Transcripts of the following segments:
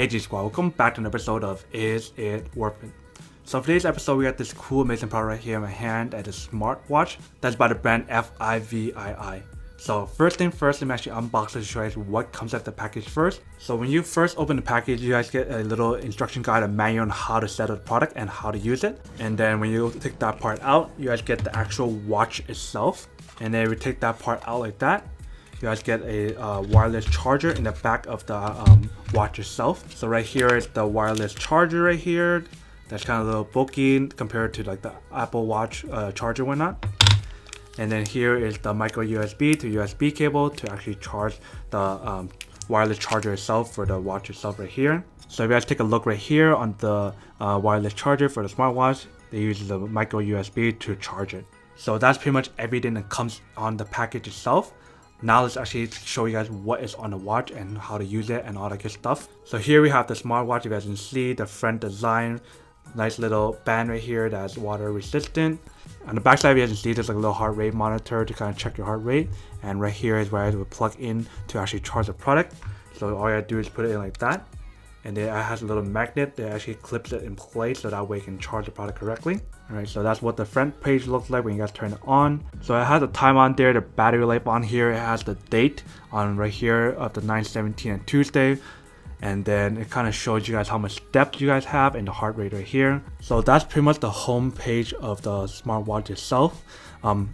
Hey G Squad, welcome back to an episode of Is It Worth It? So for today's episode, we got this cool amazing product right here in my hand at a smartwatch that's by the brand FITVII. So first thing first, let me actually unbox it to show you guys what comes out the package first. So when you first open the package, you guys get a little instruction guide, a manual on how to set up the product and how to use it. And then when you take that part out, you guys get the actual watch itself. And then we take that part out like that. You guys get a wireless charger in the back of the watch itself. So right here is the wireless charger right here. That's kind of a little bulky compared to like the Apple Watch charger whatnot. And then here is the micro USB to USB cable to actually charge the wireless charger itself for the watch itself right here. So if you guys take a look right here on the wireless charger for the smartwatch, they use the micro USB to charge it. So that's pretty much everything that comes on the package itself. Now let's actually show you guys what is on the watch and how to use it and all that good stuff. So here we have the smartwatch. You guys can see the front design, nice little band right here that's water resistant. On the back side, you guys can see there's like a little heart rate monitor to kind of check your heart rate. And right here is where I would plug in to actually charge the product. So all you gotta do is put it in like that. And then it has a little magnet that actually clips it in place so that way you can charge the product correctly. Alright, so that's what the front page looks like when you guys turn it on. So it has the time on there, the battery life on here, it has the date on right here of the 9/17 and Tuesday. And then it kind of shows you guys how much depth you guys have and the heart rate right here. So that's pretty much the home page of the smartwatch itself.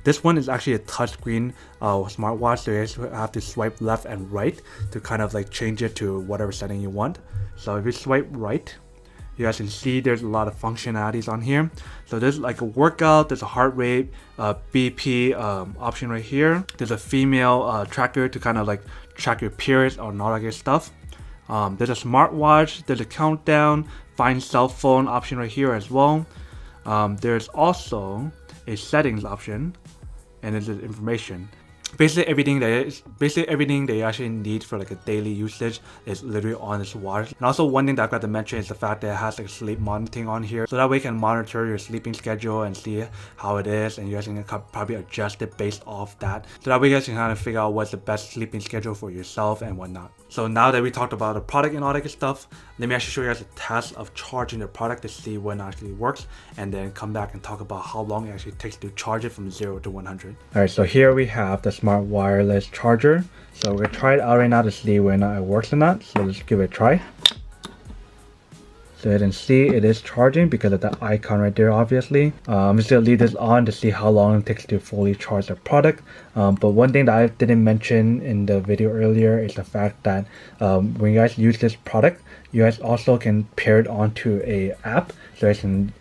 This one is actually a touchscreen smartwatch, so you guys have to swipe left and right to kind of like change it to whatever setting you want. So if you swipe right, you guys can see there's a lot of functionalities on here. So there's like a workout, there's a heart rate, BP option right here. There's a female tracker to kind of like track your periods or all that good stuff. There's a smartwatch, there's a countdown, find cell phone option right here as well. There's also a settings option, and there's information. Basically everything that you actually need for like a daily usage is literally on this watch. And also one thing that I've got to mention is the fact that it has like sleep monitoring on here, so that way you can monitor your sleeping schedule and see how it is, and you guys can probably adjust it based off that, so that way you guys can kind of figure out what's the best sleeping schedule for yourself and whatnot. So now that we talked about the product and all that good stuff, let me actually show you guys a test of charging the product to see when it actually works, and then come back and talk about how long it actually takes to charge it from 0 to 100. Alright, so here we have the smart wireless charger. So we're gonna try it out right now to see whether or not it works or not. So let's give it a try. So you can see it is charging because of the icon right there, obviously. I'm just gonna leave this on to see how long it takes to fully charge the product. But one thing that I didn't mention in the video earlier is the fact that when you guys use this product, you guys also can pair it onto a app, so you can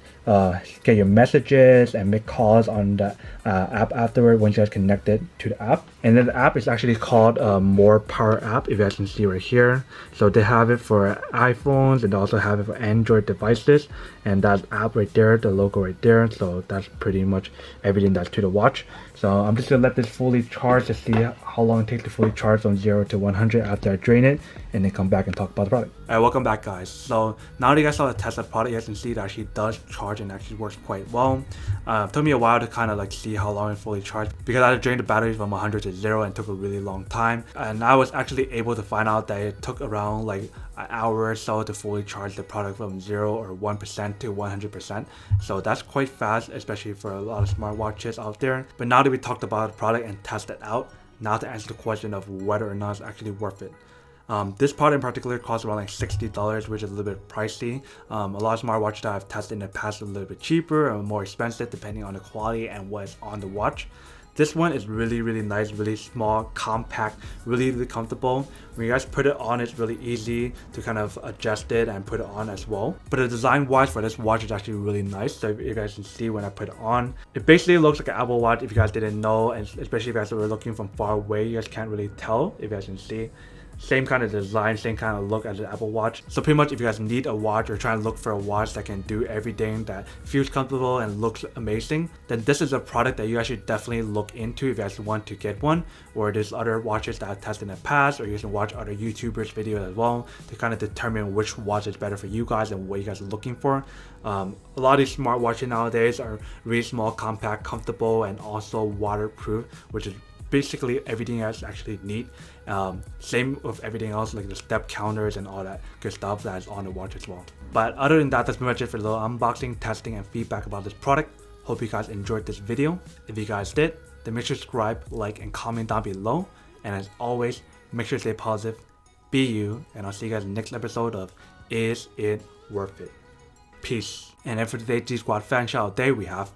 get your messages and make calls on the app afterward once you guys connect it to the app. And then the app is actually called More Power app, if you guys can see right here. So they have it for iPhones and they also have it for Android devices, and that app right there, the logo right there. So that's pretty much everything that's to the watch. So I'm just gonna let this fully charge to see how long it takes to fully charge from 0 to 100 after I drain it, and then come back and talk about the product. Alright, welcome back guys. So now that you guys saw the test of the product, you guys can see it actually does charge and actually works quite well. It took me a while to kind of like see how long it fully charged, because I had to drain the battery from 100 to 0 and it took a really long time. And I was actually able to find out that it took around like an hour or so to fully charge the product from 0 or 1% to 100%. So that's quite fast, especially for a lot of smartwatches out there. But now that we talked about the product and tested it out, now to answer the question of whether or not it's actually worth it. This product in particular costs around like $60, which is a little bit pricey. A lot of smartwatches that I've tested in the past are a little bit cheaper or more expensive depending on the quality and what's on the watch. This one is really nice, really small, compact, really comfortable. When you guys put it on, it's really easy to kind of adjust it and put it on as well. But the design wise for this watch is actually really nice. So if you guys can see when I put it on, it basically looks like an Apple Watch if you guys didn't know, and especially if you guys were looking from far away, you guys can't really tell if you guys can see. Same kind of design, same kind of look as the Apple Watch. So pretty much if you guys need a watch or trying to look for a watch that can do everything, that feels comfortable and looks amazing, then this is a product that you guys should definitely look into if you guys want to get one. Or there's other watches that I've tested in the past, or you can watch other YouTubers videos as well to kind of determine which watch is better for you guys and what you guys are looking for. A lot of these smartwatches nowadays are really small, compact, comfortable, and also waterproof, which is basically everything you guys actually need. Same with everything else, like the step counters and all that good stuff that is on the watch as well. But other than that, that's pretty much it for the little unboxing, testing, and feedback about this product. Hope you guys enjoyed this video. If you guys did, then make sure to subscribe, like, and comment down below. And as always, make sure to stay positive, be you, and I'll see you guys in the next episode of Is It Worth It? Peace. And then for today's G Squad fan shout out day, we have